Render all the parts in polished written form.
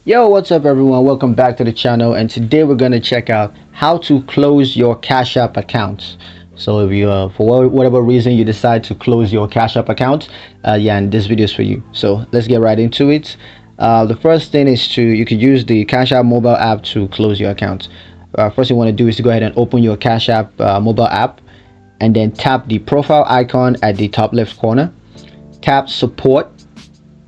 Yo, what's up everyone? Welcome back to the channel, and today we're going to check out how to close your Cash App accounts. So if you for whatever reason you decide to close your Cash App account, yeah, and this video is for you. So let's get right into it. The first thing is you could use the Cash App mobile app to close your account. First thing you want to do is to go ahead and open your Cash App mobile app, and then tap the profile icon at the top left corner. Tap support,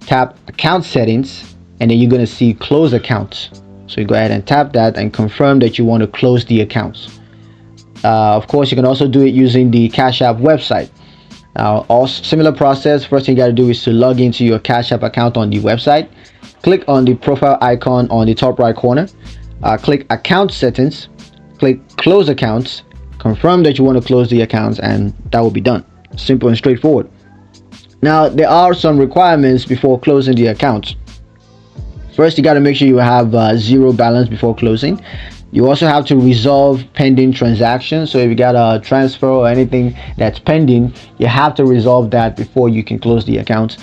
tap account settings, and then you're going to see close accounts. So you go ahead and tap that and confirm that you want to close the accounts. Of course, you can also do it using the Cash App website. Also similar process. First thing you got to do is to log into your Cash App account on the website. Click on the profile icon on the top right corner. Click account settings, click close accounts, confirm that you want to close the accounts, and that will be done. Simple and straightforward. Now there are some requirements before closing the account. First, you got to make sure you have zero balance before closing. You also have to resolve pending transactions. So if you got a transfer or anything that's pending, you have to resolve that before you can close the account.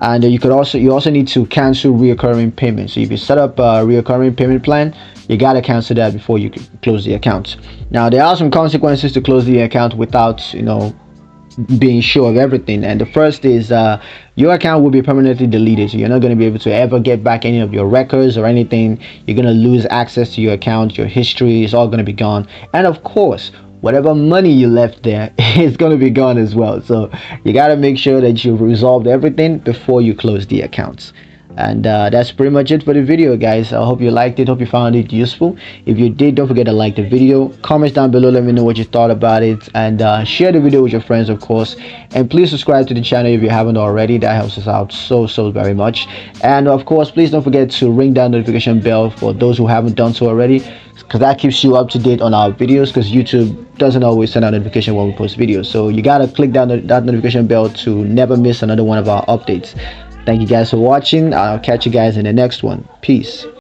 And you also need to cancel reoccurring payments. So if you set up a reoccurring payment plan, you got to cancel that before you can close the account. Now there are some consequences to close the account without being sure of everything, and the first is your account will be permanently deleted. So you're not going to be able to ever get back any of your records or anything. You're going to lose access to your account. Your history is all going to be gone, and of course whatever money you left there is going to be gone as well. So you got to make sure that you've resolved everything before you close the accounts. And that's pretty much it for the video, guys. I hope you liked it, hope you found it useful. If you did, don't forget to like the video, comment down below, let me know what you thought about it, and share the video with your friends, of course. And please subscribe to the channel if you haven't already. That helps us out so very much. And of course, please don't forget to ring that notification bell for those who haven't done so already, because that keeps you up to date on our videos, because YouTube doesn't always send out notification when we post videos. So you gotta click that notification bell to never miss another one of our updates. Thank you guys for watching. I'll catch you guys in the next one. Peace.